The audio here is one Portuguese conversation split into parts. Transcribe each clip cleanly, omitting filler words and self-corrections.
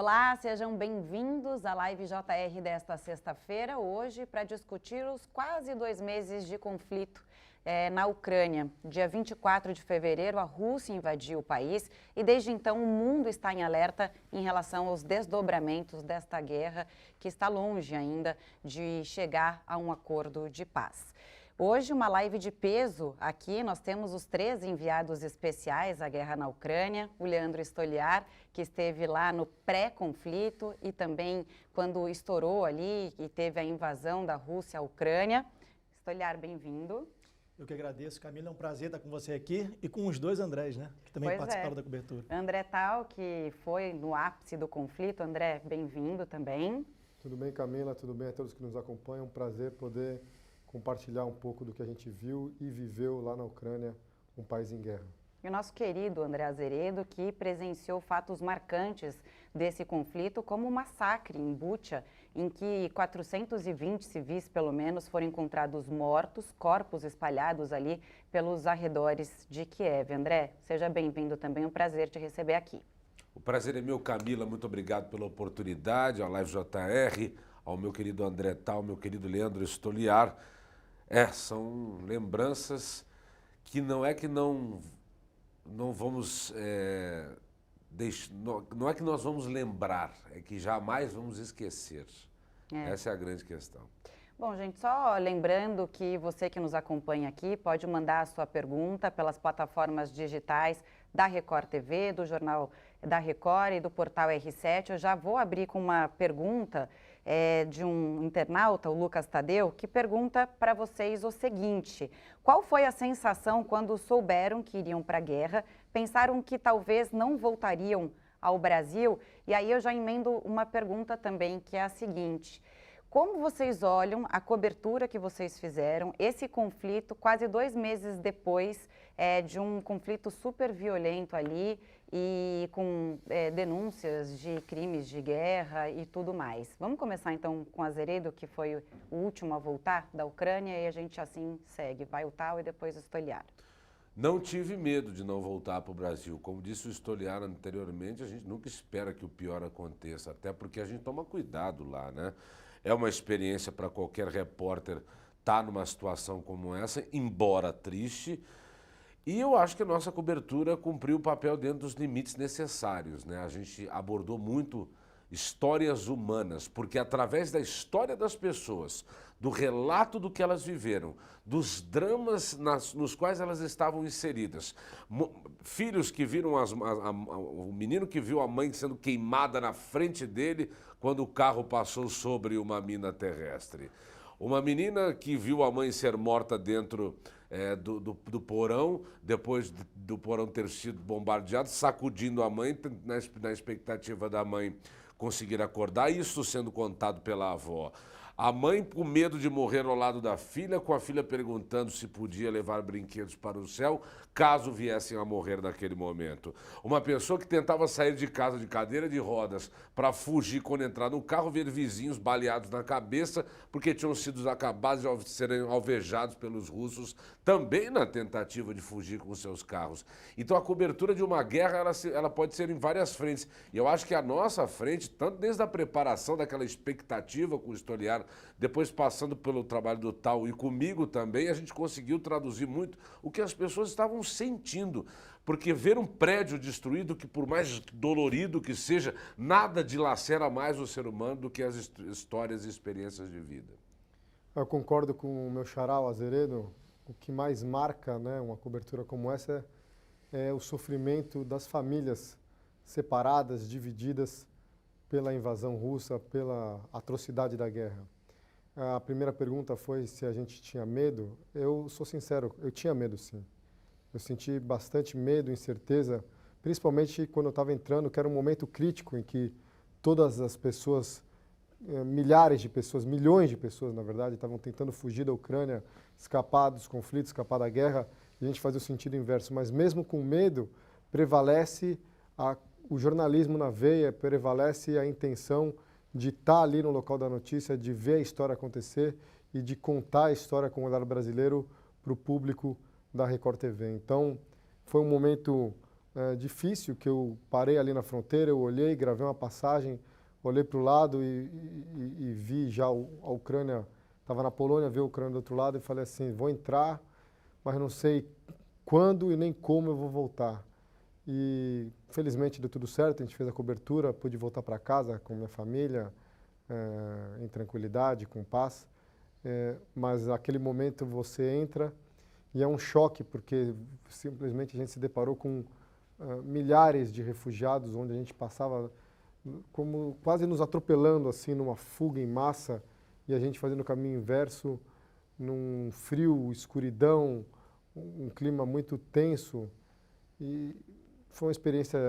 Olá, sejam bem-vindos à Live JR desta sexta-feira, hoje para discutir os quase 2 meses de conflito na Ucrânia. Dia 24 de fevereiro, a Rússia invadiu o país e desde então o mundo está em alerta em relação aos desdobramentos desta guerra que está longe ainda de chegar a um acordo de paz. Hoje, uma live de peso aqui, nós temos os 3 enviados especiais à guerra na Ucrânia, o Leandro Stoliar, que esteve lá no pré-conflito e também quando estourou ali e teve a invasão da Rússia à Ucrânia. Stoliar, bem-vindo. Eu que agradeço, Camila, é um prazer estar com você aqui e com os 2 Andrés, né, que também participaram da cobertura. André Tal, que foi no ápice do conflito. André, bem-vindo também. Tudo bem, Camila? Tudo bem a todos que nos acompanham? Um prazer poder compartilhar um pouco do que a gente viu e viveu lá na Ucrânia, um país em guerra. E o nosso querido André Azeredo, que presenciou fatos marcantes desse conflito, como o massacre em Bucha, em que 420 civis, pelo menos, foram encontrados mortos, corpos espalhados ali pelos arredores de Kiev. André, seja bem-vindo também, um prazer te receber aqui. O prazer é meu, Camila, muito obrigado pela oportunidade, ao Live JR, ao meu querido André Tal, meu querido Leandro Stoliar. São lembranças que não é que não vamos, não é que nós vamos lembrar, é que jamais vamos esquecer. Essa é a grande questão. Bom, gente, só lembrando que você que nos acompanha aqui pode mandar a sua pergunta pelas plataformas digitais da Record TV, do Jornal da Record e do Portal R7. Eu já vou abrir com uma pergunta de um internauta, o Lucas Tadeu, que pergunta para vocês o seguinte: qual foi a sensação quando souberam que iriam para a guerra? Pensaram que talvez não voltariam ao Brasil? E aí eu já emendo uma pergunta também, que é a seguinte: como vocês olham a cobertura que vocês fizeram, esse conflito, quase 2 meses depois de um conflito super violento ali e com denúncias de crimes de guerra e tudo mais? Vamos começar então com Azeredo, que foi o último a voltar da Ucrânia, e a gente assim segue. Vai o Tal e depois o Stoliar. Não tive medo de não voltar para o Brasil. Como disse o Stoliar anteriormente, a gente nunca espera que o pior aconteça, até porque a gente toma cuidado lá, né? É uma experiência para qualquer repórter estar numa situação como essa, embora triste. E eu acho que a nossa cobertura cumpriu o papel dentro dos limites necessários, né? A gente abordou muito histórias humanas, porque através da história das pessoas, do relato do que elas viveram, dos dramas nos quais elas estavam inseridas, filhos que viram o menino que viu a mãe sendo queimada na frente dele quando o carro passou sobre uma mina terrestre, uma menina que viu a mãe ser morta dentro do porão, depois do porão ter sido bombardeado, sacudindo a mãe na expectativa da mãe conseguir acordar, isso sendo contado pela avó. A mãe com medo de morrer ao lado da filha, com a filha perguntando se podia levar brinquedos para o céu, caso viessem a morrer naquele momento. Uma pessoa que tentava sair de casa de cadeira de rodas para fugir quando entrar no carro, ver vizinhos baleados na cabeça porque tinham sido acabados de serem alvejados pelos russos, também na tentativa de fugir com seus carros. Então a cobertura de uma guerra ela pode ser em várias frentes. E eu acho que a nossa frente, tanto desde a preparação daquela expectativa com o Stoliar, depois passando pelo trabalho do Tal e comigo também, a gente conseguiu traduzir muito o que as pessoas estavam sentindo. Porque ver um prédio destruído, que por mais dolorido que seja, nada dilacera mais o ser humano do que as histórias e experiências de vida. Eu concordo com o meu xará, o Azeredo. O que mais marca, né, uma cobertura como essa é o sofrimento das famílias separadas, divididas pela invasão russa, pela atrocidade da guerra. A primeira pergunta foi se a gente tinha medo. Eu sou sincero, eu tinha medo sim. Eu senti bastante medo, incerteza, principalmente quando eu estava entrando, que era um momento crítico em que todas as pessoas, milhares de pessoas, milhões de pessoas, na verdade, estavam tentando fugir da Ucrânia, escapar dos conflitos, escapar da guerra, e a gente fazia o sentido inverso. Mas mesmo com medo, prevalece o jornalismo na veia, prevalece a intenção de estar ali no local da notícia, de ver a história acontecer e de contar a história com o olhar brasileiro para o público da Record TV. Então, foi um momento difícil, que eu parei ali na fronteira, eu olhei, gravei uma passagem, olhei para o lado e vi já a Ucrânia, estava na Polônia, vi a Ucrânia do outro lado e falei assim, vou entrar, mas não sei quando e nem como eu vou voltar. E felizmente deu tudo certo, a gente fez a cobertura, pude voltar para casa com minha família, em tranquilidade, com paz. Mas naquele momento você entra e é um choque, porque simplesmente a gente se deparou com milhares de refugiados, onde a gente passava como quase nos atropelando assim numa fuga em massa e a gente fazendo o caminho inverso, num frio, escuridão, um clima muito tenso. E foi uma experiência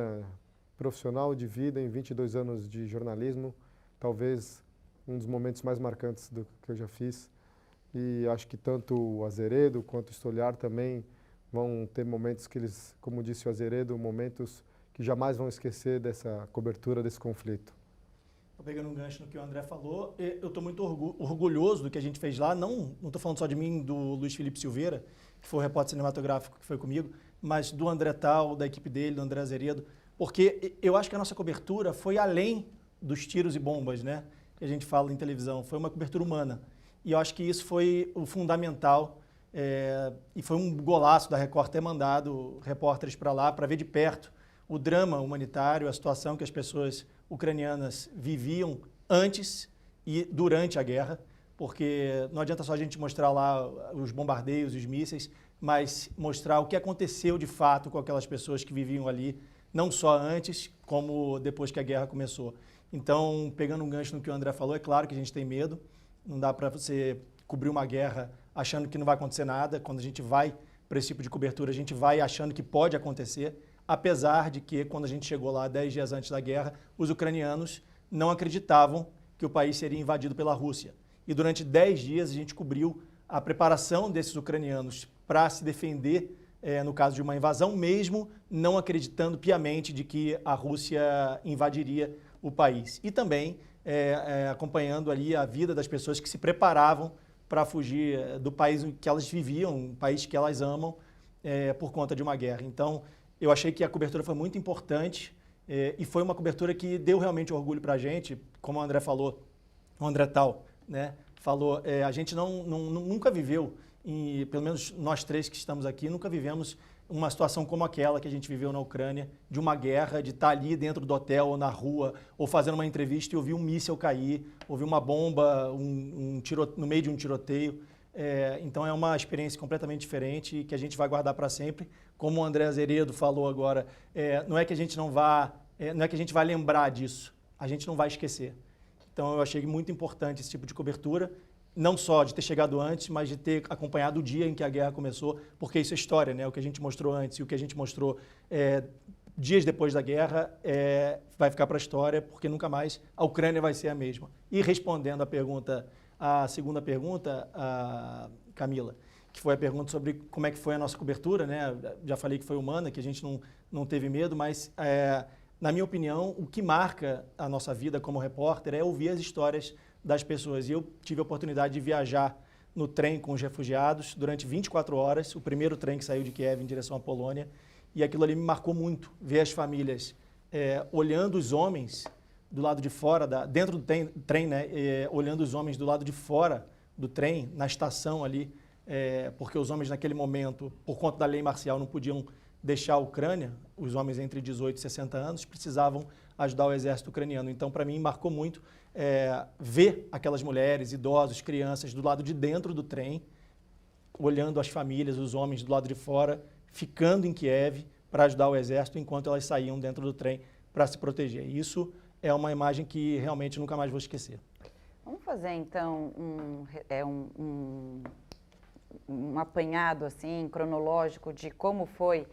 profissional de vida em 22 anos de jornalismo, talvez um dos momentos mais marcantes do que eu já fiz. E acho que tanto o Azeredo quanto o Stoliar também vão ter momentos que eles, como disse o Azeredo, momentos que jamais vão esquecer dessa cobertura desse conflito. Pegando um gancho no que o André falou, eu estou muito orgulhoso do que a gente fez lá, não estou falando só de mim, do Luiz Felipe Silveira, que foi o repórter cinematográfico que foi comigo, mas do André Tal, da equipe dele, do André Azeredo, porque eu acho que a nossa cobertura foi além dos tiros e bombas, né, que a gente fala em televisão, foi uma cobertura humana. E eu acho que isso foi o fundamental, e foi um golaço da Record ter mandado repórteres para lá para ver de perto o drama humanitário, a situação que as pessoas ucranianas viviam antes e durante a guerra, porque não adianta só a gente mostrar lá os bombardeios, os mísseis, mas mostrar o que aconteceu de fato com aquelas pessoas que viviam ali, não só antes, como depois que a guerra começou. Então, pegando um gancho no que o André falou, é claro que a gente tem medo, não dá para você cobrir uma guerra achando que não vai acontecer nada. Quando a gente vai para esse tipo de cobertura, a gente vai achando que pode acontecer, apesar de que, quando a gente chegou lá 10 dias antes da guerra, os ucranianos não acreditavam que o país seria invadido pela Rússia. E durante 10 dias a gente cobriu a preparação desses ucranianos para se defender no caso de uma invasão, mesmo não acreditando piamente de que a Rússia invadiria o país. E também acompanhando ali a vida das pessoas que se preparavam para fugir do país em que elas viviam, um país que elas amam, por conta de uma guerra. Então, eu achei que a cobertura foi muito importante e foi uma cobertura que deu realmente orgulho para a gente, como o André falou, o André Tal, né, falou, a gente nunca viveu, pelo menos nós três que estamos aqui, nunca vivemos uma situação como aquela que a gente viveu na Ucrânia, de uma guerra, de estar ali dentro do hotel ou na rua, ou fazendo uma entrevista e ouvir um míssil cair, ouvir uma bomba no meio de um tiroteio. Então é uma experiência completamente diferente e que a gente vai guardar para sempre. Como o André Azeredo falou agora, não é que a gente não é que a gente vai lembrar disso, a gente não vai esquecer. Então eu achei muito importante esse tipo de cobertura, não só de ter chegado antes, mas de ter acompanhado o dia em que a guerra começou, porque isso é história, né? O que a gente mostrou antes e o que a gente mostrou dias depois da guerra vai ficar para a história, porque nunca mais a Ucrânia vai ser a mesma. E respondendo a segunda pergunta, Camila, que foi a pergunta sobre como é que foi a nossa cobertura, né? Já falei que foi humana, que a gente não teve medo, mas na minha opinião, o que marca a nossa vida como repórter é ouvir as histórias das pessoas. E eu tive a oportunidade de viajar no trem com os refugiados durante 24 horas, o primeiro trem que saiu de Kiev em direção à Polônia, e aquilo ali me marcou muito, ver as famílias olhando os homens do lado de fora, dentro do trem, né, olhando os homens do lado de fora do trem, na estação ali, porque os homens naquele momento, por conta da lei marcial, não podiam deixar a Ucrânia, os homens entre 18 e 60 anos precisavam ajudar o exército ucraniano. Então, para mim, marcou muito ver aquelas mulheres, idosos, crianças do lado de dentro do trem, olhando as famílias, os homens do lado de fora, ficando em Kiev para ajudar o exército enquanto elas saíam dentro do trem para se proteger. Isso é uma imagem que realmente nunca mais vou esquecer. Vamos fazer, então, um apanhado assim, cronológico de como foi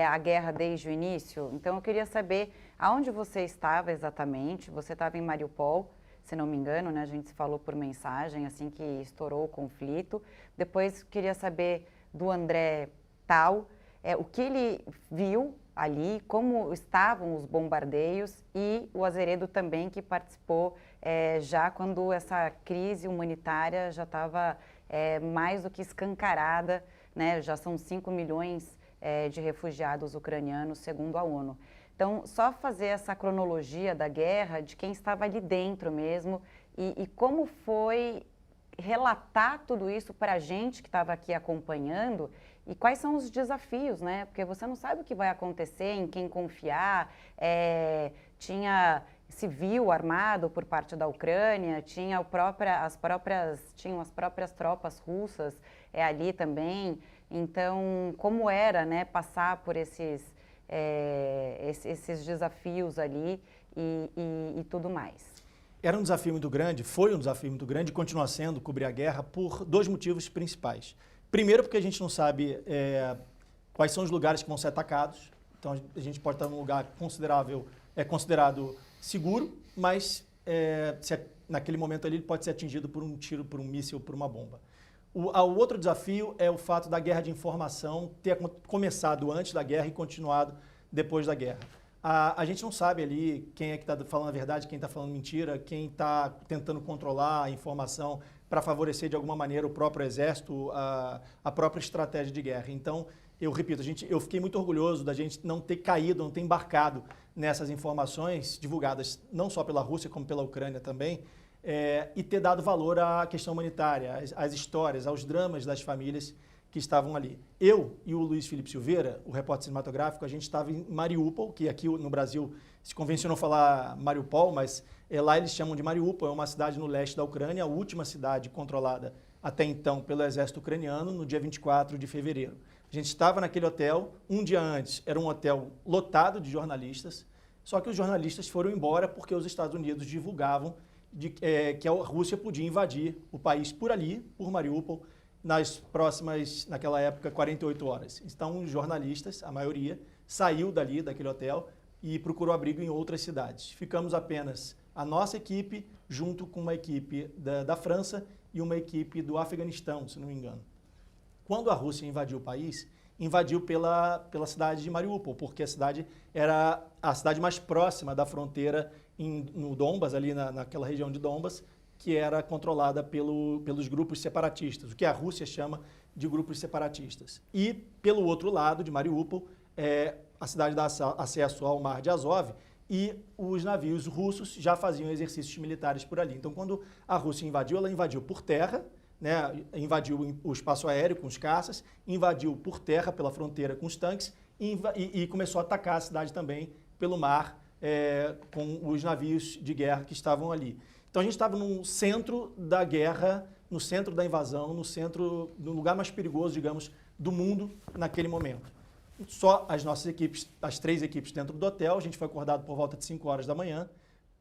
a guerra desde o início. Então, eu queria saber aonde você estava exatamente. Você estava em Mariupol, se não me engano, né? A gente se falou por mensagem assim que estourou o conflito. Depois, queria saber do André Tal, o que ele viu ali, como estavam os bombardeios, e o Azeredo também, que participou já quando essa crise humanitária já estava mais do que escancarada, né? Já são 5 milhões de refugiados ucranianos, segundo a ONU. Então, só fazer essa cronologia da guerra, de quem estava ali dentro mesmo, e como foi relatar tudo isso para a gente que estava aqui acompanhando, e quais são os desafios, né? Porque você não sabe o que vai acontecer, em quem confiar. Tinha civil armado por parte da Ucrânia, tinham as próprias tropas russas ali também. Então, como era, né, passar por esses desafios ali e tudo mais? Era um desafio muito grande, foi um desafio muito grande e continua sendo cobrir a guerra por dois motivos principais. Primeiro, porque a gente não sabe quais são os lugares que vão ser atacados. Então, a gente pode estar num lugar considerado seguro, mas naquele momento ali ele pode ser atingido por um tiro, por um míssil, por uma bomba. O outro desafio é o fato da guerra de informação ter começado antes da guerra e continuado depois da guerra. A gente não sabe ali quem é que está falando a verdade, quem está falando mentira, quem está tentando controlar a informação para favorecer de alguma maneira o próprio exército, a própria estratégia de guerra. Então, eu repito, eu fiquei muito orgulhoso da gente não ter caído, não ter embarcado nessas informações divulgadas não só pela Rússia, como pela Ucrânia também, e ter dado valor à questão humanitária, às histórias, aos dramas das famílias que estavam ali. Eu e o Luiz Felipe Silveira, o repórter cinematográfico, a gente estava em Mariupol, que aqui no Brasil se convencionou falar Mariupol, mas lá eles chamam de Mariupol, é uma cidade no leste da Ucrânia, a última cidade controlada até então pelo exército ucraniano, no dia 24 de fevereiro. A gente estava naquele hotel, um dia antes era um hotel lotado de jornalistas, só que os jornalistas foram embora porque os Estados Unidos divulgavam que a Rússia podia invadir o país por ali, por Mariupol, nas próximas, naquela época, 48 horas. Então, os jornalistas, a maioria, saiu daquele hotel e procurou abrigo em outras cidades. Ficamos apenas a nossa equipe, junto com uma equipe da França e uma equipe do Afeganistão, se não me engano. Quando a Rússia invadiu o país, invadiu pela cidade de Mariupol, porque a cidade era a cidade mais próxima da fronteira no Donbas, ali naquela região de Donbas, que era controlada pelos grupos separatistas, o que a Rússia chama de grupos separatistas. E, pelo outro lado de Mariupol, a cidade dá acesso ao Mar de Azov e os navios russos já faziam exercícios militares por ali. Então, quando a Rússia invadiu, ela invadiu por terra, né, invadiu o espaço aéreo com os caças, invadiu por terra pela fronteira com os tanques e começou a atacar a cidade também pelo mar com os navios de guerra que estavam ali. Então a gente estava no centro da guerra, no centro da invasão, no lugar mais perigoso, digamos, do mundo naquele momento. Só as nossas equipes, as 3 equipes dentro do hotel, a gente foi acordado por volta de 5 horas da manhã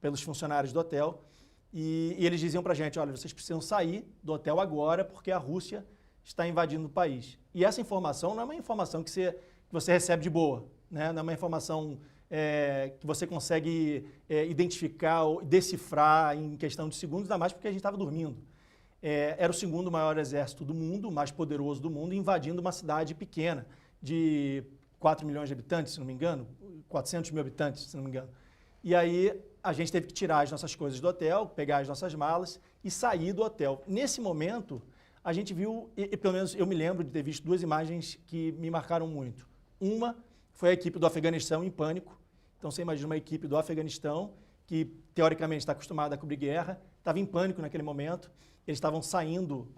pelos funcionários do hotel e eles diziam para a gente, olha, vocês precisam sair do hotel agora porque a Rússia está invadindo o país. E essa informação não é uma informação que você recebe de boa, né? Não é uma informação que você consegue identificar ou decifrar em questão de segundos, ainda mais porque a gente estava dormindo. Era o segundo maior exército do mundo, o mais poderoso do mundo, invadindo uma cidade pequena, de 4 milhões de habitantes, se não me engano, 400 mil habitantes, se não me engano. E aí a gente teve que tirar as nossas coisas do hotel, pegar as nossas malas e sair do hotel. Nesse momento, a gente viu, e pelo menos eu me lembro de ter visto 2 imagens que me marcaram muito. Uma foi a equipe do Afeganistão em pânico. Então, você imagina uma equipe do Afeganistão, que teoricamente está acostumada a cobrir guerra, estava em pânico naquele momento. Eles estavam saindo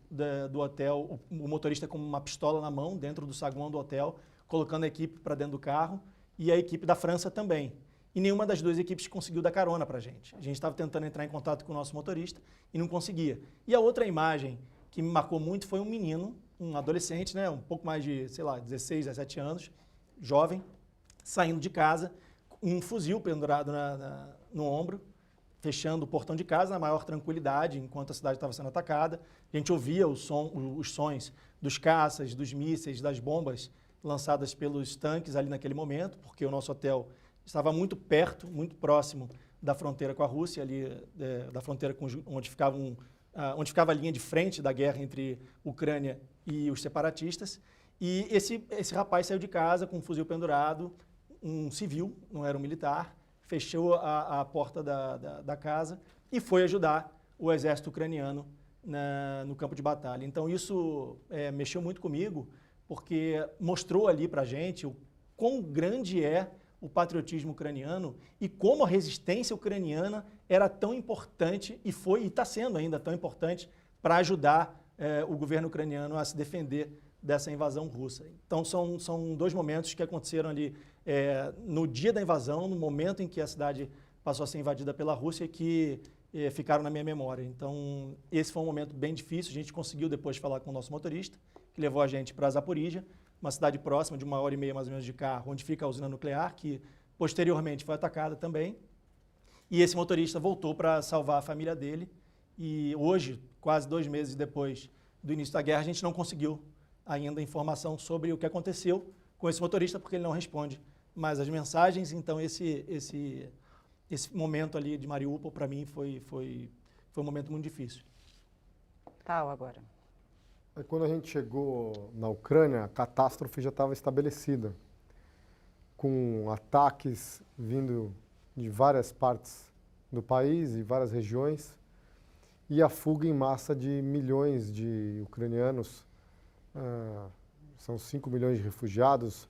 do hotel, o motorista com uma pistola na mão, dentro do saguão do hotel, colocando a equipe para dentro do carro, e a equipe da França também. E nenhuma das 2 equipes conseguiu dar carona para a gente. A gente estava tentando entrar em contato com o nosso motorista e não conseguia. E a outra imagem que me marcou muito foi um menino, um adolescente, né, um pouco mais de, 16, 17 anos, jovem, saindo de casa, um fuzil pendurado no ombro, fechando o portão de casa na maior tranquilidade, enquanto a cidade estava sendo atacada. A gente ouvia os sons dos caças, dos mísseis, das bombas lançadas pelos tanques ali naquele momento, porque o nosso hotel estava muito perto, muito próximo da fronteira com a Rússia, ali da fronteira onde ficava a linha de frente da guerra entre Ucrânia e os separatistas. E esse rapaz saiu de casa com um fuzil pendurado, um civil, não era um militar, fechou a porta da casa e foi ajudar o exército ucraniano no campo de batalha. Então isso mexeu muito comigo, porque mostrou ali para a gente o quão grande é o patriotismo ucraniano e como a resistência ucraniana era tão importante e foi e está sendo ainda tão importante para ajudar o governo ucraniano a se defender dessa invasão russa. Então são dois momentos que aconteceram ali no dia da invasão, no momento em que a cidade passou a ser invadida pela Rússia e que ficaram na minha memória. Então esse foi um momento bem difícil, a gente conseguiu depois falar com o nosso motorista, que levou a gente para Zaporíjia, uma cidade próxima de 1h30 mais ou menos de carro, onde fica a usina nuclear, que posteriormente foi atacada também. E esse motorista voltou para salvar a família dele. E hoje, quase 2 meses depois do início da guerra, a gente não conseguiu ainda informação sobre o que aconteceu com esse motorista, porque ele não responde mais as mensagens. Então esse momento ali de Mariupol, para mim, foi um momento muito difícil. Tal agora. Quando a gente chegou na Ucrânia, a catástrofe já estava estabelecida, com ataques vindo de várias partes do país e várias regiões, e a fuga em massa de milhões de ucranianos. São 5 milhões de refugiados,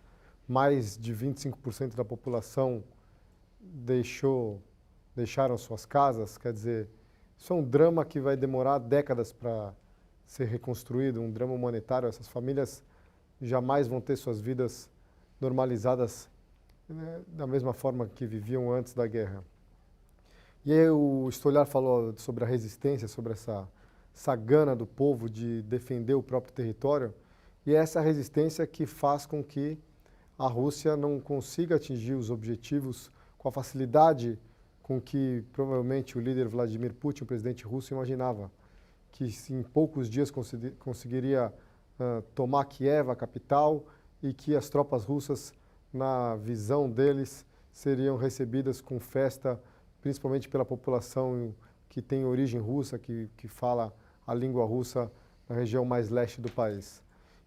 mais de 25% da população deixaram suas casas. Quer dizer, isso é um drama que vai demorar décadas para ser reconstruído, um drama humanitário. Essas famílias jamais vão ter suas vidas normalizadas, né, da mesma forma que viviam antes da guerra. E aí o Stoliar falou sobre a resistência, sobre essa gana do povo de defender o próprio território, e é essa resistência que faz com que a Rússia não consiga atingir os objetivos com a facilidade com que provavelmente o líder Vladimir Putin, o presidente russo, imaginava, que em poucos dias conseguiria tomar Kiev, a capital, e que as tropas russas, na visão deles, seriam recebidas com festa, principalmente pela população que tem origem russa, que fala a língua russa na região mais leste do país.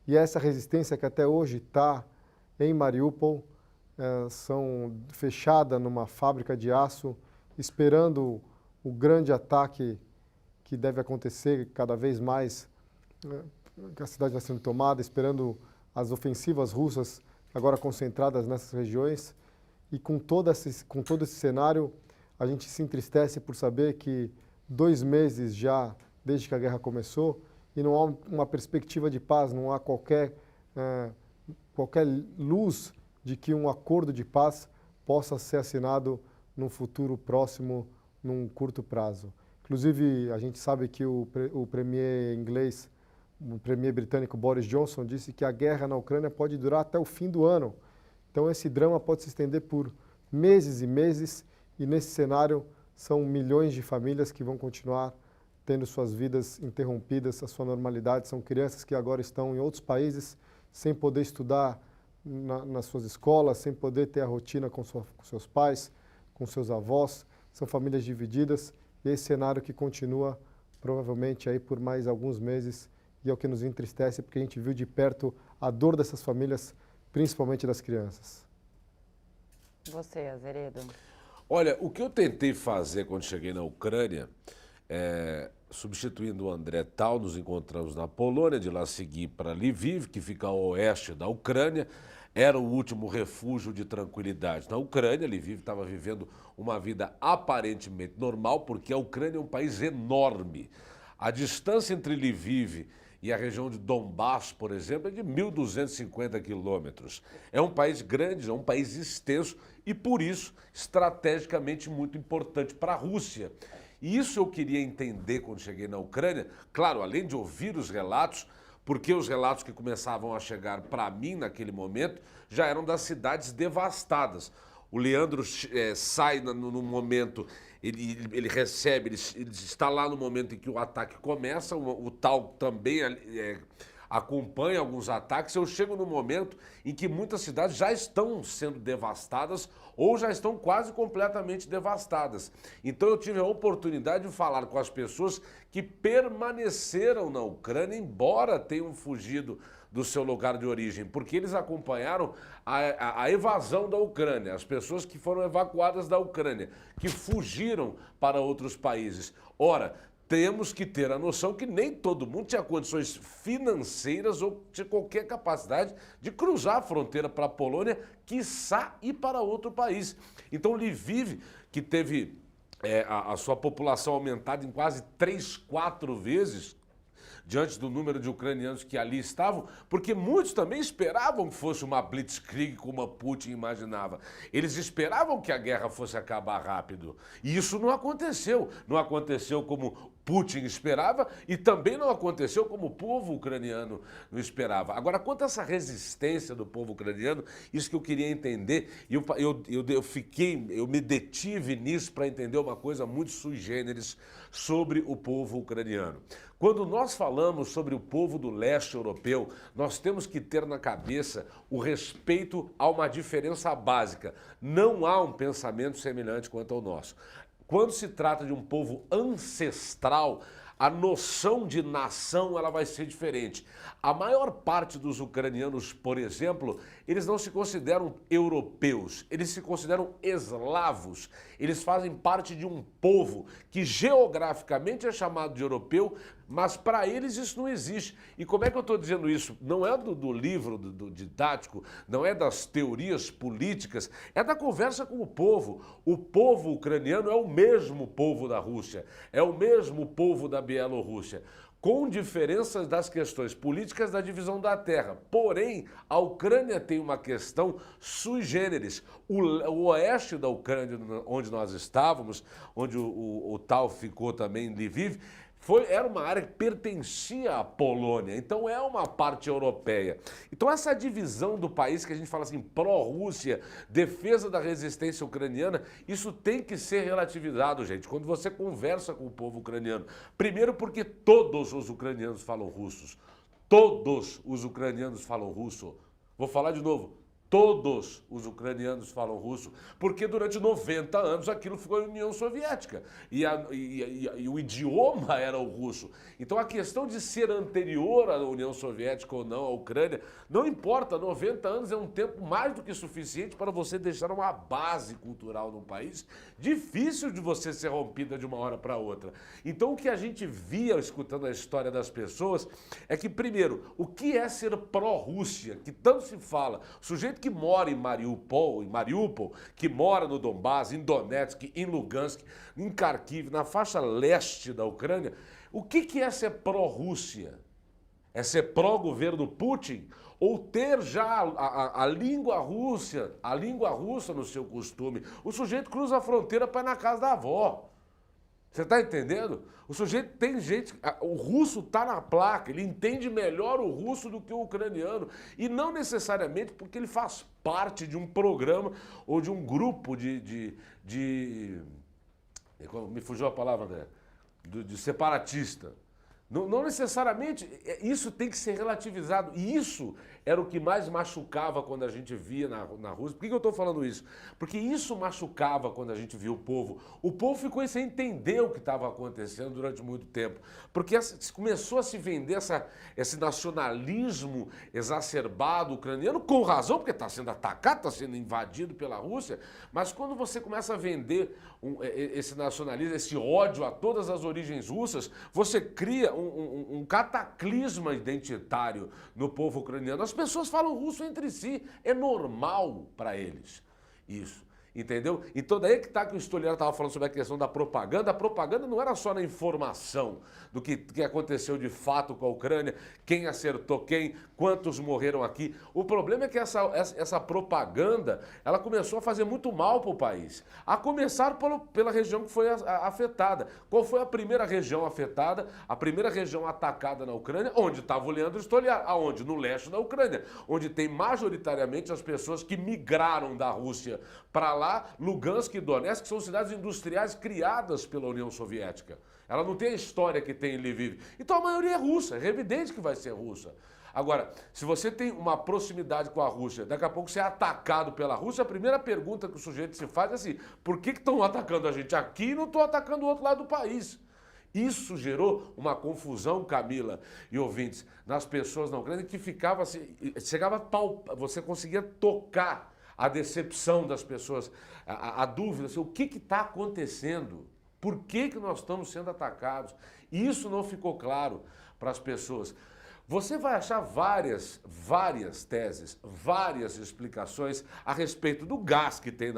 E essa resistência que até hoje está em Mariupol, são fechada numa fábrica de aço, esperando o grande ataque que deve acontecer cada vez mais, que a cidade vai sendo tomada, esperando as ofensivas russas agora concentradas nessas regiões. E com todo esse cenário, a gente se entristece por saber que 2 meses já desde que a guerra começou e não há uma perspectiva de paz, não há qualquer luz de que um acordo de paz possa ser assinado num futuro próximo, num curto prazo. Inclusive, a gente sabe que o premier inglês, o premier britânico Boris Johnson, disse que a guerra na Ucrânia pode durar até o fim do ano. Então, esse drama pode se estender por meses e meses, e nesse cenário são milhões de famílias que vão continuar tendo suas vidas interrompidas, a sua normalidade. São crianças que agora estão em outros países sem poder estudar nas suas escolas, sem poder ter a rotina com seus pais, com seus avós. São famílias divididas, e esse cenário que continua provavelmente aí por mais alguns meses, e é o que nos entristece, porque a gente viu de perto a dor dessas famílias, principalmente das crianças. Você, Azeredo? Olha, o que eu tentei fazer quando cheguei na Ucrânia, substituindo o André Tal, nos encontramos na Polônia, de lá segui para Lviv, que fica ao oeste da Ucrânia. Era o último refúgio de tranquilidade na Ucrânia. Lviv estava vivendo uma vida aparentemente normal, porque a Ucrânia é um país enorme. A distância entre Lviv e a região de Donbass, por exemplo, é de 1.250 quilômetros. É um país grande, é um país extenso e, por isso, estrategicamente muito importante para a Rússia. E isso eu queria entender quando cheguei na Ucrânia, claro, além de ouvir os relatos, porque os relatos que começavam a chegar para mim naquele momento já eram das cidades devastadas. O Leandro sai no momento, ele recebe, ele está lá no momento em que o ataque começa, o Tal também acompanha alguns ataques. Eu chego no momento em que muitas cidades já estão sendo devastadas ou já estão quase completamente devastadas. Então eu tive a oportunidade de falar com as pessoas que permaneceram na Ucrânia, embora tenham fugido do seu lugar de origem, porque eles acompanharam a evasão da Ucrânia, as pessoas que foram evacuadas da Ucrânia, que fugiram para outros países. Ora, temos que ter a noção que nem todo mundo tinha condições financeiras ou tinha qualquer capacidade de cruzar a fronteira para a Polônia, quiçá ir para outro país. Então, Lviv, que teve a sua população aumentada em quase 3, 4 vezes, diante do número de ucranianos que ali estavam, porque muitos também esperavam que fosse uma blitzkrieg, como a Putin imaginava. Eles esperavam que a guerra fosse acabar rápido. E isso não aconteceu. Não aconteceu como Putin esperava e também não aconteceu como o povo ucraniano não esperava. Agora, quanto a essa resistência do povo ucraniano, isso que eu queria entender, e eu me detive nisso para entender uma coisa muito sui generis sobre o povo ucraniano. Quando nós falamos sobre o povo do leste europeu, nós temos que ter na cabeça o respeito a uma diferença básica. Não há um pensamento semelhante quanto ao nosso. Quando se trata de um povo ancestral, a noção de nação ela vai ser diferente. A maior parte dos ucranianos, por exemplo, eles não se consideram europeus, eles se consideram eslavos. Eles fazem parte de um povo que geograficamente é chamado de europeu, mas para eles isso não existe. E como é que eu estou dizendo isso? Não é do livro do didático, não é das teorias políticas, é da conversa com o povo. O povo ucraniano é o mesmo povo da Rússia, é o mesmo povo da Bielorrússia, com diferenças das questões políticas da divisão da terra. Porém, a Ucrânia tem uma questão sui generis. O oeste da Ucrânia, onde nós estávamos, onde o tal ficou também em Lviv, era uma área que pertencia à Polônia, então é uma parte europeia. Então essa divisão do país que a gente fala assim, pró-Rússia, defesa da resistência ucraniana, isso tem que ser relativizado, gente, quando você conversa com o povo ucraniano. Primeiro porque todos os ucranianos falam russos. Todos os ucranianos falam russo. Vou falar de novo. Todos os ucranianos falam russo, porque durante 90 anos aquilo ficou a União Soviética e o idioma era o russo. Então a questão de ser anterior à União Soviética ou não, à Ucrânia, não importa, 90 anos é um tempo mais do que suficiente para você deixar uma base cultural no país, difícil de você ser rompida de uma hora para outra. Então o que a gente via escutando a história das pessoas é que, primeiro, o que é ser pró-Rússia, que tanto se fala, o sujeito que mora em Mariupol, que mora no Donbás, em Donetsk, em Lugansk, em Kharkiv, na faixa leste da Ucrânia, o que é ser pró-Rússia? É ser pró-governo Putin? Ou ter já a língua russa no seu costume? O sujeito cruza a fronteira para ir na casa da avó. Você está entendendo? O sujeito tem gente... O russo está na placa, ele entende melhor o russo do que o ucraniano. E não necessariamente porque ele faz parte de um programa ou de um grupo me fugiu a palavra, André. De separatista. Não necessariamente, isso tem que ser relativizado. E isso era o que mais machucava quando a gente via na Rússia. Por que eu estou falando isso? Porque isso machucava quando a gente via o povo. O povo ficou sem entender o que estava acontecendo durante muito tempo. Porque começou a se vender esse nacionalismo exacerbado ucraniano, com razão, porque está sendo atacado, está sendo invadido pela Rússia. Mas quando você começa a vender esse nacionalismo, esse ódio a todas as origens russas, você cria um cataclisma identitário no povo ucraniano. As pessoas falam russo entre si, é normal para eles isso, entendeu? Então daí que está que o Stoliar estava falando sobre a questão da propaganda. A propaganda não era só na informação do que aconteceu de fato com a Ucrânia, quem acertou quem, quantos morreram aqui. O problema é que essa propaganda, ela começou a fazer muito mal para o país. A começar pela região que foi afetada. Qual foi a primeira região afetada? A primeira região atacada na Ucrânia, onde estava o Leandro Stoliar. Aonde? No leste da Ucrânia, onde tem majoritariamente as pessoas que migraram da Rússia para lá, Lugansk e Donetsk, que são cidades industriais criadas pela União Soviética. Ela não tem a história que tem em Lviv. Então a maioria é russa, é evidente que vai ser russa. Agora, se você tem uma proximidade com a Rússia, daqui a pouco você é atacado pela Rússia, a primeira pergunta que o sujeito se faz é assim, por que estão atacando a gente aqui e não estão atacando o outro lado do país? Isso gerou uma confusão, Camila e ouvintes, nas pessoas na Ucrânia que ficava assim, você conseguia tocar a decepção das pessoas, a dúvida, assim, o que está acontecendo? Por que nós estamos sendo atacados? Isso não ficou claro para as pessoas. Você vai achar várias teses, várias explicações a respeito do gás que tem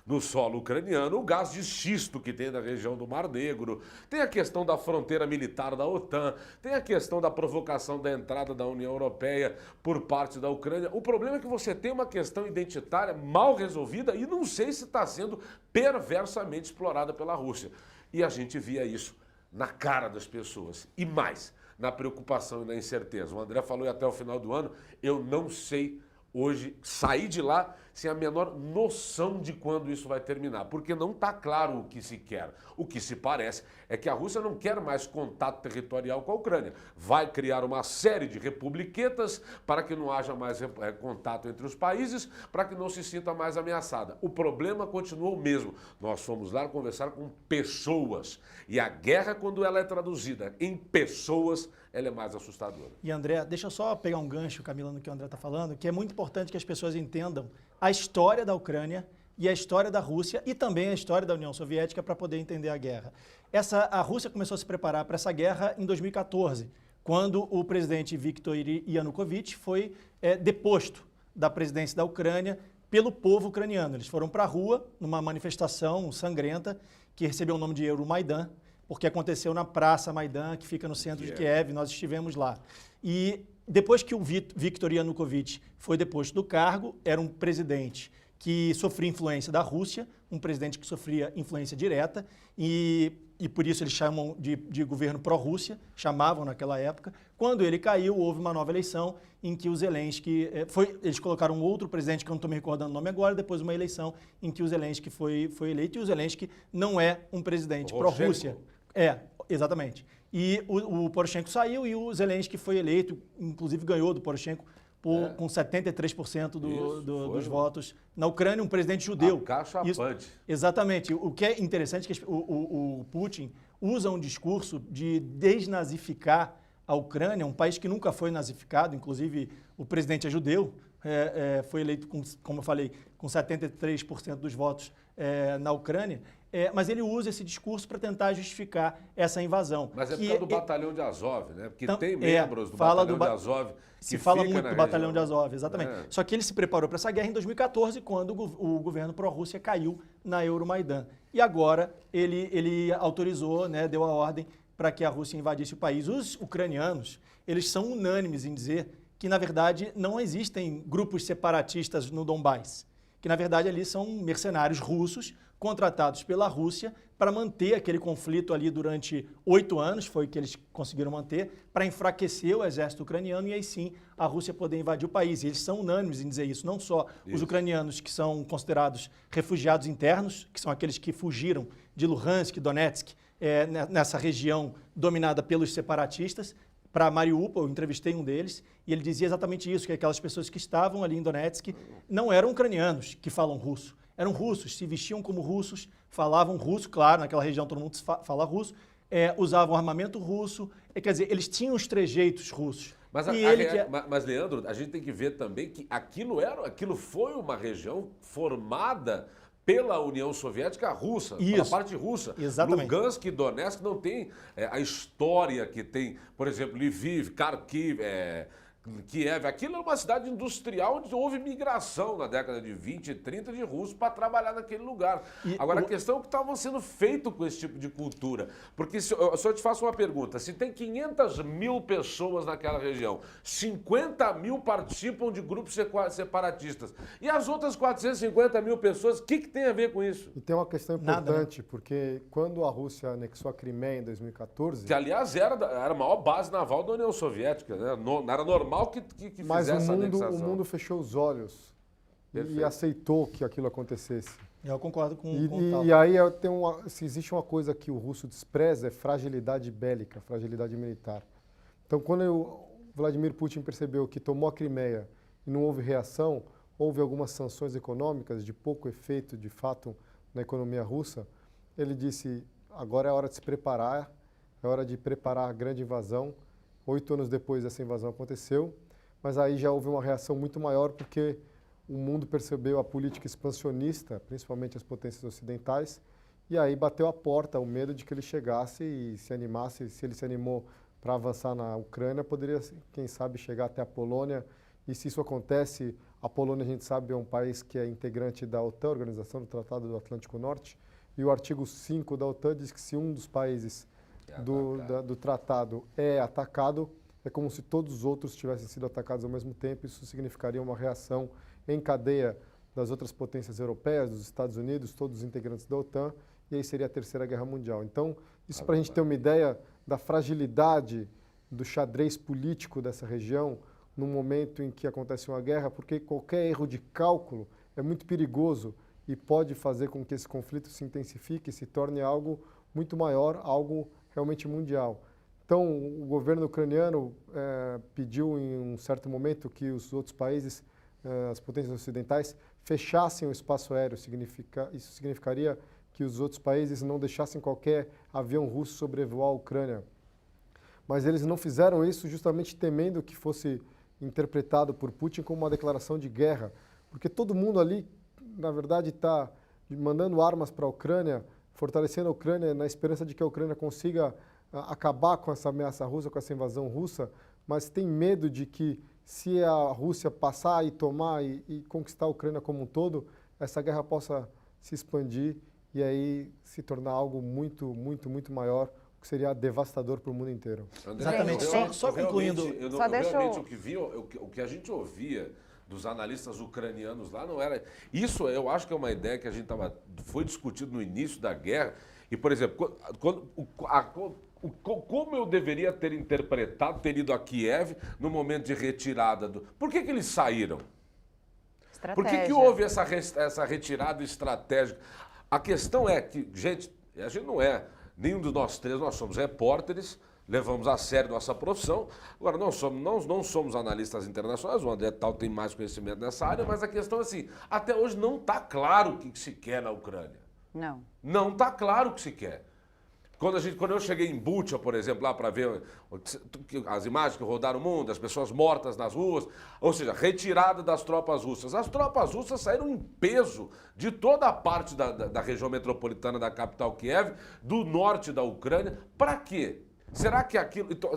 no solo ucraniano, o gás de xisto que tem na região do Mar Negro, tem a questão da fronteira militar da OTAN, tem a questão da provocação da entrada da União Europeia por parte da Ucrânia. O problema é que você tem uma questão identitária mal resolvida e não sei se está sendo perversamente explorada pela Rússia. E a gente via isso na cara das pessoas. E mais, na preocupação e na incerteza. O André falou até o final do ano, eu não sei hoje sair de lá sem a menor noção de quando isso vai terminar, porque não está claro o que se quer. O que se parece é que a Rússia não quer mais contato territorial com a Ucrânia. Vai criar uma série de republiquetas para que não haja mais contato entre os países, para que não se sinta mais ameaçada. O problema continua o mesmo. Nós fomos lá conversar com pessoas. E a guerra, quando ela é traduzida em pessoas, ela é mais assustadora. E André, deixa eu só pegar um gancho, Camila, no que o André está falando, que é muito importante que as pessoas entendam a história da Ucrânia e a história da Rússia e também a história da União Soviética para poder entender a guerra. A Rússia começou a se preparar para essa guerra em 2014, quando o presidente Viktor Yanukovych foi deposto da presidência da Ucrânia pelo povo ucraniano. Eles foram para a rua numa manifestação sangrenta que recebeu o nome de Euromaidan, porque aconteceu na Praça Maidan, que fica no centro de Kiev, nós estivemos lá. E depois que o Viktor Yanukovych foi deposto do cargo, era um presidente que sofria influência da Rússia, um presidente que sofria influência direta, e por isso eles chamam de governo pró-Rússia, chamavam naquela época. Quando ele caiu, houve uma nova eleição em que o Zelensky... eles colocaram um outro presidente, que eu não estou me recordando o nome agora, depois uma eleição em que o Zelensky foi eleito, e o Zelensky não é um presidente pró-Rússia. Exatamente. E o Poroshenko saiu e o Zelensky foi eleito, inclusive ganhou do Poroshenko com 73% dos votos. Na Ucrânia, um presidente judeu. Acachapante. Exatamente. O que é interessante é que o Putin usa um discurso de desnazificar a Ucrânia, um país que nunca foi nazificado, inclusive o presidente é judeu, foi eleito, como eu falei, com 73% dos votos na Ucrânia. Mas ele usa esse discurso para tentar justificar essa invasão. Mas por causa do batalhão de Azov, né? Porque tem membros do fala batalhão de Azov que se fala fica muito na do batalhão de região. Azov, exatamente. Só que ele se preparou para essa guerra em 2014, quando o governo pró-Rússia caiu na Euromaidan. E agora ele autorizou, né, deu a ordem para que a Rússia invadisse o país. Os ucranianos, eles são unânimes em dizer que, na verdade, não existem grupos separatistas no Donbás, que, na verdade, ali são mercenários russos contratados pela Rússia para manter aquele conflito ali durante 8 anos, foi o que eles conseguiram manter, para enfraquecer o exército ucraniano e aí sim a Rússia poder invadir o país. E eles são unânimes em dizer isso, não só os ucranianos que são considerados refugiados internos, que são aqueles que fugiram de Luhansk, Donetsk, nessa região dominada pelos separatistas, para Mariupol, eu entrevistei um deles, e ele dizia exatamente isso, que aquelas pessoas que estavam ali em Donetsk não eram ucranianos que falam russo, eram russos, se vestiam como russos, falavam russo, claro, naquela região todo mundo fala russo, usavam armamento russo, quer dizer, eles tinham os trejeitos russos. Mas, Leandro, a gente tem que ver também que aquilo foi uma região formada pela União Soviética russa, pela parte russa. Exatamente. Lugansk e Donetsk não tem a história que tem, por exemplo, Lviv, Kharkiv, Kiev. Aquilo é uma cidade industrial onde houve migração na década de 20 e 30 de russos para trabalhar naquele lugar. Agora, a questão é o que estava sendo feito com esse tipo de cultura. Porque se eu te faço uma pergunta, se tem 500 mil pessoas naquela região, 50 mil participam de grupos separatistas, e as outras 450 mil pessoas, o que tem a ver com isso? E tem uma questão importante, porque quando a Rússia anexou a Crimeia em 2014... Que, aliás, era a maior base naval da União Soviética, né? Era normal que fizesse essa anexação. Mas o mundo fechou os olhos e aceitou que aquilo acontecesse. Eu concordo com E aí se existe uma coisa que o russo despreza, é fragilidade bélica, fragilidade militar. Então, quando o Vladimir Putin percebeu que tomou a Crimeia e não houve reação, houve algumas sanções econômicas de pouco efeito, de fato, na economia russa, ele disse, agora é hora de se preparar, é hora de preparar a grande invasão. 8 anos depois essa invasão aconteceu, mas aí já houve uma reação muito maior porque o mundo percebeu a política expansionista, principalmente as potências ocidentais, e aí bateu a porta o medo de que ele chegasse e se animasse. Se ele se animou para avançar na Ucrânia, poderia, quem sabe, chegar até a Polônia. E se isso acontece, a Polônia, a gente sabe, é um país que é integrante da OTAN, Organização do Tratado do Atlântico Norte, e o artigo 5 da OTAN diz que se um dos países do tratado é atacado, é como se todos os outros tivessem sido atacados ao mesmo tempo. Isso significaria uma reação em cadeia das outras potências europeias, dos Estados Unidos, todos os integrantes da OTAN, e aí seria a Terceira Guerra Mundial. Então, isso para a gente ter uma ideia da fragilidade do xadrez político dessa região no momento em que acontece uma guerra, porque qualquer erro de cálculo é muito perigoso e pode fazer com que esse conflito se intensifique e se torne algo muito maior, algo realmente mundial. Então, o governo ucraniano pediu em um certo momento que os outros países, as potências ocidentais, fechassem o espaço aéreo. Isso significaria que os outros países não deixassem qualquer avião russo sobrevoar a Ucrânia. Mas eles não fizeram isso justamente temendo que fosse interpretado por Putin como uma declaração de guerra, porque todo mundo ali, na verdade, está mandando armas para a Ucrânia, fortalecendo a Ucrânia na esperança de que a Ucrânia consiga acabar com essa ameaça russa, com essa invasão russa, mas tem medo de que, se a Rússia passar e tomar e conquistar a Ucrânia como um todo, essa guerra possa se expandir e aí se tornar algo muito, muito, muito maior, o que seria devastador para o mundo inteiro. Exatamente. Só concluindo. O que a gente ouvia dos analistas ucranianos lá não era... Isso eu acho que é uma ideia que foi discutido no início da guerra. E, por exemplo, como eu deveria ter interpretado, ter ido a Kiev no momento de retirada do... Por que eles saíram? Por que houve essa retirada estratégica? A questão é que, gente, a gente não é... Nenhum de nós três, nós somos repórteres, levamos a sério nossa profissão. Agora, não somos analistas internacionais, o André Tal tem mais conhecimento nessa área, mas a questão é assim, até hoje não está claro o que se quer na Ucrânia. Não. Não está claro o que se quer. Quando eu cheguei em Bucha, por exemplo, lá para ver as imagens que rodaram o mundo, as pessoas mortas nas ruas, ou seja, retirada das tropas russas. As tropas russas saíram em peso de toda a parte da região metropolitana da capital Kiev, do norte da Ucrânia. Para quê? Será que aquilo... Então,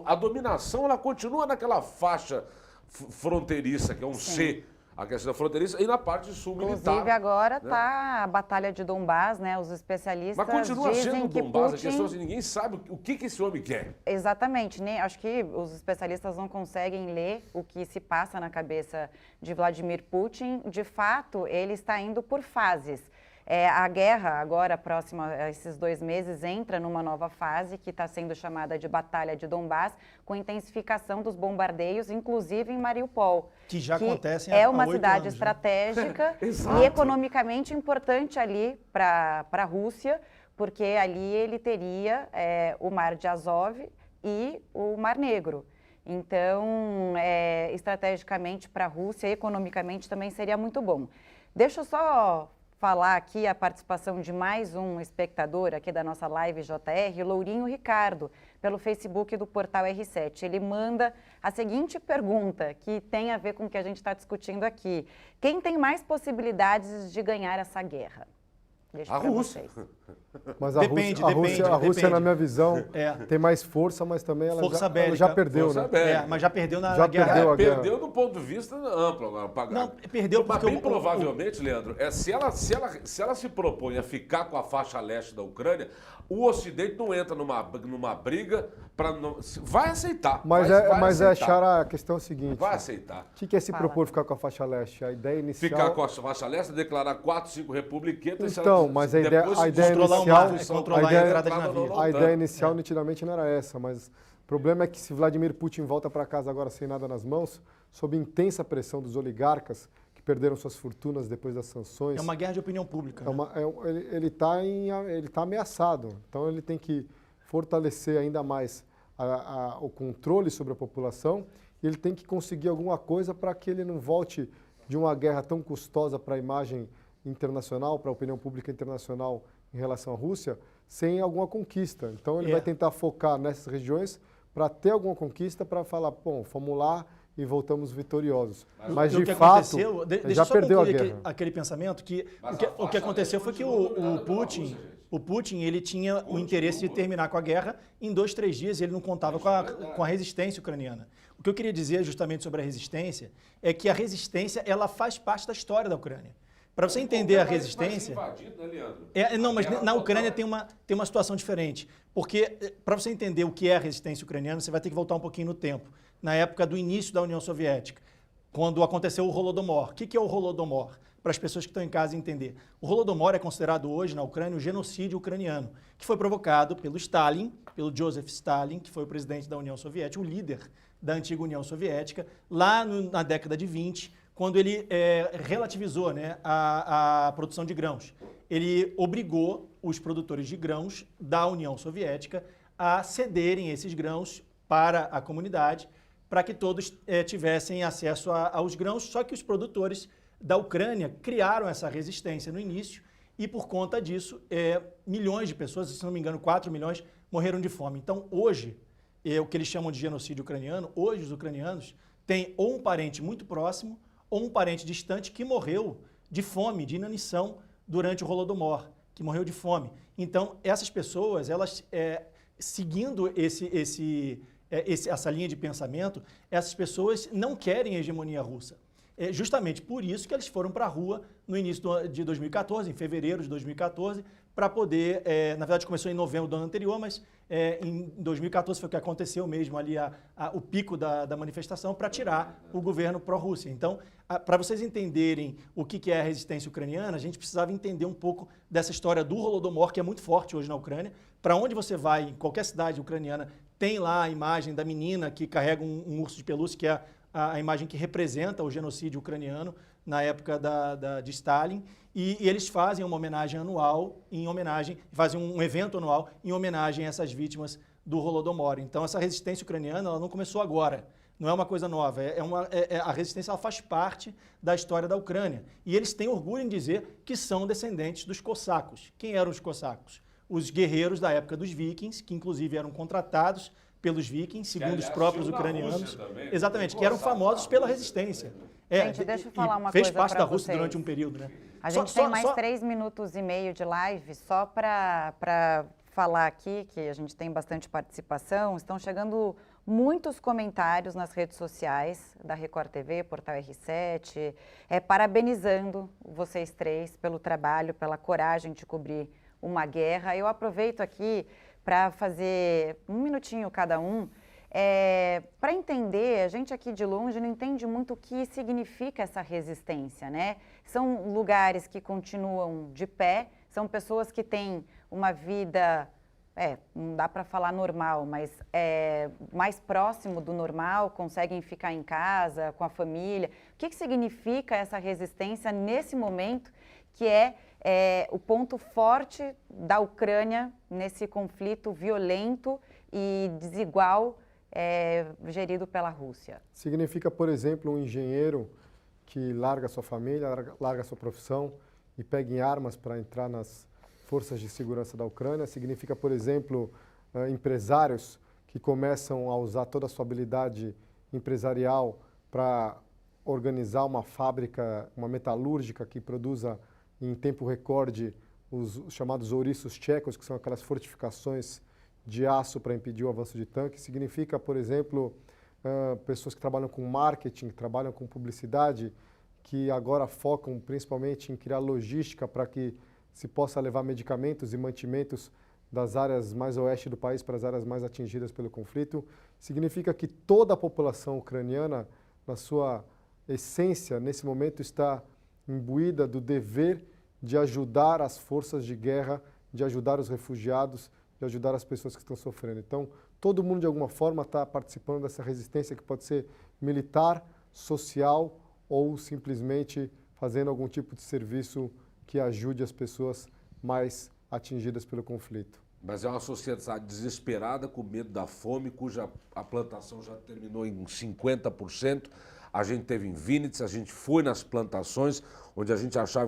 a dominação ela continua naquela faixa fronteiriça, que é um C, a questão da fronteiriça, e na parte sul militar. Inclusive, agora está a Batalha de Donbás, né? Os especialistas Mas continua dizem sendo que Donbás, Putin... a questão é que ninguém sabe o que esse homem quer. Exatamente, né? Acho que os especialistas não conseguem ler o que se passa na cabeça de Vladimir Putin. De fato, ele está indo por fases. A guerra, agora, próxima a esses 2 meses, entra numa nova fase que está sendo chamada de Batalha de Donbás, com intensificação dos bombardeios, inclusive em Mariupol. Que já acontecem há há 8 uma cidade anos, estratégica Exato. e economicamente importante ali para a Rússia, porque ali ele teria o Mar de Azov e o Mar Negro. Então, estrategicamente para a Rússia, economicamente também seria muito bom. Deixa eu só falar aqui a participação de mais um espectador aqui da nossa live JR, Lourinho Ricardo, pelo Facebook do Portal R7. Ele manda a seguinte pergunta, que tem a ver com o que a gente está discutindo aqui. Quem tem mais possibilidades de ganhar essa guerra? Deixa A pra Rússia. vocês. Mas a Depende, Rússia, na minha visão, tem mais força, mas também ela já perdeu, Força né? bélica. Mas já perdeu na Já guerra. perdeu a guerra. Perdeu do ponto de vista amplo agora. Não, perdeu Mas porque bem provavelmente, Leandro, se ela se propõe a ficar com a faixa leste da Ucrânia, o Ocidente não entra numa briga para vai aceitar. Mas vai aceitar. Xará, a questão é a seguinte. Vai aceitar. O que é se Fala. propor ficar com a faixa leste? A ideia inicial... Ficar com a faixa leste, declarar 4, 5 republiquetas... Então, mas a ideia controlar o inicial... mar, controlar a entrada de navio. A ideia inicial nitidamente não era essa, mas o problema é que se Vladimir Putin volta para casa agora sem nada nas mãos, sob intensa pressão dos oligarcas, que perderam suas fortunas depois das sanções... É uma guerra de opinião pública. Ele está ameaçado, então ele tem que fortalecer ainda mais o controle sobre a população e ele tem que conseguir alguma coisa para que ele não volte de uma guerra tão custosa para a imagem internacional, para a opinião pública internacional em relação à Rússia, sem alguma conquista. Então ele vai tentar focar nessas regiões para ter alguma conquista, para falar, bom, vamos lá e voltamos vitoriosos. Mas o de que fato, aconteceu, deixa já eu só perdeu a concluir guerra. aquele pensamento que Mas o que aconteceu foi que o Putin ele tinha o interesse de terminar com a guerra em 2, 3 dias e ele não contava com a resistência ucraniana. O que eu queria dizer justamente sobre a resistência é que a resistência ela faz parte da história da Ucrânia. Para você entender a resistência... Não, mas na Ucrânia tem uma situação diferente. Porque, para você entender o que é a resistência ucraniana, você vai ter que voltar um pouquinho no tempo. Na época do início da União Soviética, quando aconteceu o Holodomor. O que é o Holodomor? Para as pessoas que estão em casa entender. O Holodomor é considerado hoje, na Ucrânia, o genocídio ucraniano, que foi provocado pelo Stalin, pelo Joseph Stalin, que foi o presidente da União Soviética, o líder da antiga União Soviética, lá na década de 20, quando ele relativizou, né, a produção de grãos. Ele obrigou os produtores de grãos da União Soviética a cederem esses grãos para a comunidade, para que todos tivessem acesso aos grãos, só que os produtores da Ucrânia criaram essa resistência no início e, por conta disso, milhões de pessoas, se não me engano, 4 milhões, morreram de fome. Então, hoje, o que eles chamam de genocídio ucraniano, hoje os ucranianos têm ou um parente muito próximo ou um parente distante que morreu de fome, de inanição, durante o Holodomor, que morreu de fome. Então, essas pessoas, elas, seguindo essa linha de pensamento, essas pessoas não querem a hegemonia russa. É justamente por isso que eles foram para a rua no início de 2014, em fevereiro de 2014, para poder, na verdade começou em novembro do ano anterior, mas em 2014 foi o que aconteceu mesmo ali o pico da manifestação para tirar o governo pró-Rússia. Então, para vocês entenderem o que é a resistência ucraniana, a gente precisava entender um pouco dessa história do Holodomor, que é muito forte hoje na Ucrânia. Para onde você vai, em qualquer cidade ucraniana, tem lá a imagem da menina que carrega um urso de pelúcia, que é a imagem que representa o genocídio ucraniano na época de Stalin, e eles fazem uma homenagem anual, fazem um evento anual em homenagem a essas vítimas do Holodomor. Então, essa resistência ucraniana ela não começou agora, não é uma coisa nova, a resistência ela faz parte da história da Ucrânia. E eles têm orgulho em dizer que são descendentes dos cossacos. Quem eram os cossacos? Os guerreiros da época dos vikings, que inclusive eram contratados pelos vikings, segundo os próprios ucranianos. Também, exatamente, que eram famosos pela resistência. Gente, deixa eu falar uma fez coisa parte pra da Rússia vocês. durante um período, né? A gente tem mais 3 minutos e meio de live, só para falar aqui, que a gente tem bastante participação. Estão chegando muitos comentários nas redes sociais da Record TV, Portal R7, parabenizando vocês três pelo trabalho, pela coragem de cobrir uma guerra. Eu aproveito aqui para fazer um minutinho cada um, para entender, a gente aqui de longe não entende muito o que significa essa resistência, né? São lugares que continuam de pé, são pessoas que têm uma vida, não dá para falar normal, mas mais próximo do normal, conseguem ficar em casa, com a família. O que significa essa resistência nesse momento que o ponto forte da Ucrânia nesse conflito violento e desigual gerido pela Rússia? Significa, por exemplo, um engenheiro que larga sua família, larga sua profissão e pega em armas para entrar nas forças de segurança da Ucrânia. Significa, por exemplo, empresários que começam a usar toda a sua habilidade empresarial para organizar uma fábrica, uma metalúrgica que produza em tempo recorde os chamados ouriços tchecos, que são aquelas fortificações de aço para impedir o avanço de tanques. Significa, por exemplo, pessoas que trabalham com marketing, que trabalham com publicidade, que agora focam principalmente em criar logística para que se possa levar medicamentos e mantimentos das áreas mais oeste do país para as áreas mais atingidas pelo conflito. Significa que toda a população ucraniana, na sua essência, nesse momento está imbuída do dever de ajudar as forças de guerra, de ajudar os refugiados, de ajudar as pessoas que estão sofrendo. Então, todo mundo, de alguma forma, está participando dessa resistência que pode ser militar, social ou simplesmente fazendo algum tipo de serviço que ajude as pessoas mais atingidas pelo conflito. Mas é uma sociedade desesperada, com medo da fome, cuja a plantação já terminou em 50%. A gente teve em Vinnytsia, a gente foi nas plantações, onde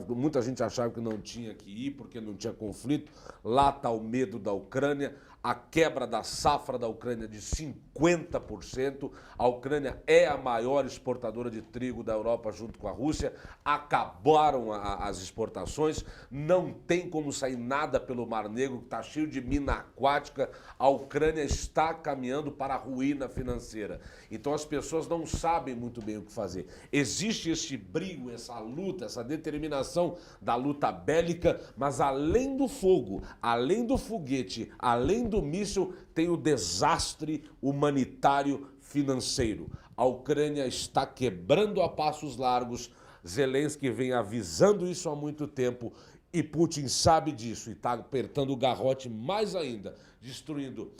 muita gente achava que não tinha que ir porque não tinha conflito. Lá está o medo da Ucrânia. a quebra da safra da Ucrânia de 50%. A Ucrânia é a maior exportadora de trigo da Europa junto com a Rússia. Acabaram as exportações, não tem como sair nada pelo Mar Negro, que está cheio de mina aquática. A Ucrânia está caminhando para a ruína financeira. Então as pessoas não sabem muito bem o que fazer. Existe esse brio, essa luta, essa determinação da luta bélica, mas além do fogo, além do foguete, além do míssil, tem o desastre humanitário financeiro. A Ucrânia está quebrando a passos largos. Zelensky vem avisando isso há muito tempo e Putin sabe disso e está apertando o garrote mais ainda, destruindo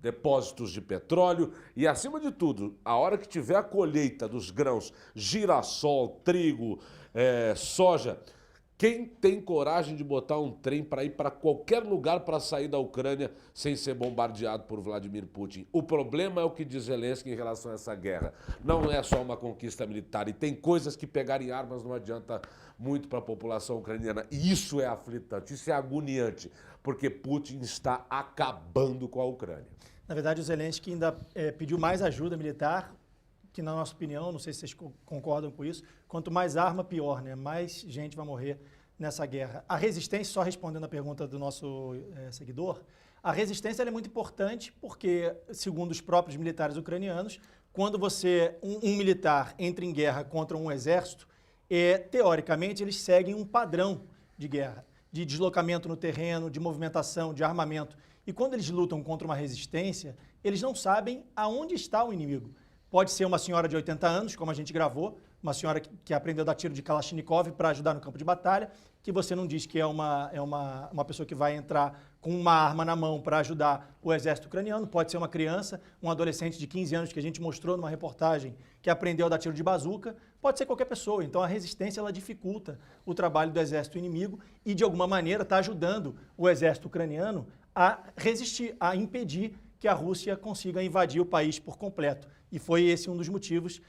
depósitos de petróleo e, acima de tudo, a hora que tiver a colheita dos grãos, girassol, trigo, soja, quem tem coragem de botar um trem para ir para qualquer lugar para sair da Ucrânia sem ser bombardeado por Vladimir Putin? O problema é o que diz Zelensky em relação a essa guerra. Não é só uma conquista militar e tem coisas que pegarem armas não adianta muito para a população ucraniana. E isso é aflitante, isso é agoniante, porque Putin está acabando com a Ucrânia. Na verdade, o Zelensky ainda pediu mais ajuda militar, que na nossa opinião, não sei se vocês concordam com isso, quanto mais arma, pior, né? Mais gente vai morrer nessa guerra. A resistência, só respondendo a pergunta do nosso seguidor, a resistência ela é muito importante porque, segundo os próprios militares ucranianos, quando um militar entra em guerra contra um exército, teoricamente eles seguem um padrão de guerra, de deslocamento no terreno, de movimentação, de armamento. E quando eles lutam contra uma resistência, eles não sabem aonde está o inimigo. Pode ser uma senhora de 80 anos, como a gente gravou, uma senhora que aprendeu a dar tiro de Kalashnikov para ajudar no campo de batalha, que você não diz que é uma pessoa que vai entrar com uma arma na mão para ajudar o exército ucraniano. Pode ser uma criança, um adolescente de 15 anos que a gente mostrou numa reportagem que aprendeu a dar tiro de bazuca. Pode ser qualquer pessoa. Então a resistência ela dificulta o trabalho do exército inimigo e de alguma maneira está ajudando o exército ucraniano a resistir, a impedir que a Rússia consiga invadir o país por completo. E foi esse um dos motivos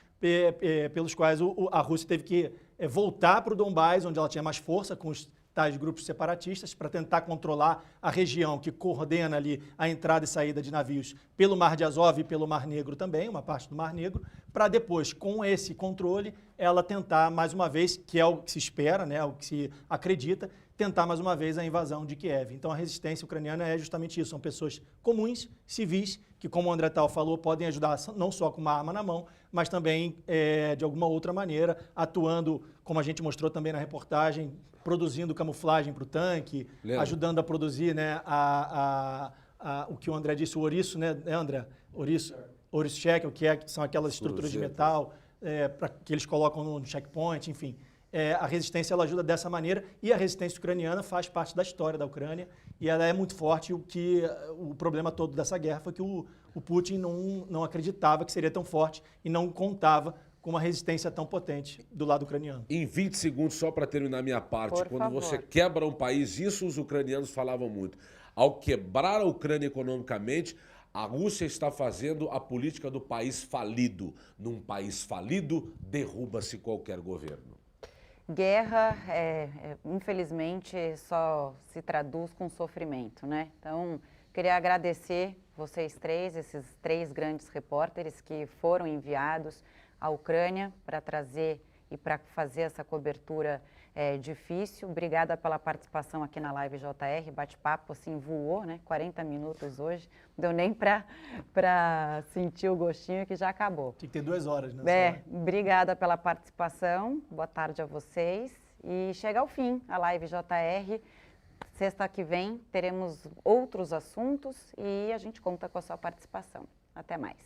pelos quais a Rússia teve que voltar para o Donbás, onde ela tinha mais força com os tais grupos separatistas, para tentar controlar a região que coordena ali a entrada e saída de navios pelo Mar de Azov e pelo Mar Negro também, uma parte do Mar Negro, para depois, com esse controle, ela tentar mais uma vez, que é o que se espera, né, o que se acredita, tentar mais uma vez a invasão de Kiev. Então a resistência ucraniana é justamente isso, são pessoas comuns, civis, que como o André Tal falou, podem ajudar não só com uma arma na mão, mas também de alguma outra maneira, atuando, como a gente mostrou também na reportagem, produzindo camuflagem para o tanque, ajudando a produzir, né, o que o André disse, o ouriço, né, André? Ouriço check, que são aquelas estruturas de metal que eles colocam no checkpoint, enfim. A resistência ela ajuda dessa maneira e a resistência ucraniana faz parte da história da Ucrânia e ela é muito forte. O problema todo dessa guerra foi que o Putin não acreditava que seria tão forte e não contava com uma resistência tão potente do lado ucraniano. Em 20 segundos, só para terminar minha parte, quando você quebra um país, isso os ucranianos falavam muito, ao quebrar a Ucrânia economicamente, a Rússia está fazendo a política do país falido. Num país falido, derruba-se qualquer governo. Guerra, infelizmente, só se traduz com sofrimento, né? Então, queria agradecer vocês três, esses três grandes repórteres que foram enviados à Ucrânia para trazer e para fazer essa cobertura difícil. Obrigada pela participação aqui na Live JR, bate-papo assim voou, né? 40 minutos hoje, não deu nem para sentir o gostinho que já acabou. Tinha que ter 2 horas, né? Obrigada pela participação, boa tarde a vocês e chega ao fim a Live JR. Sexta que vem teremos outros assuntos e a gente conta com a sua participação. Até mais.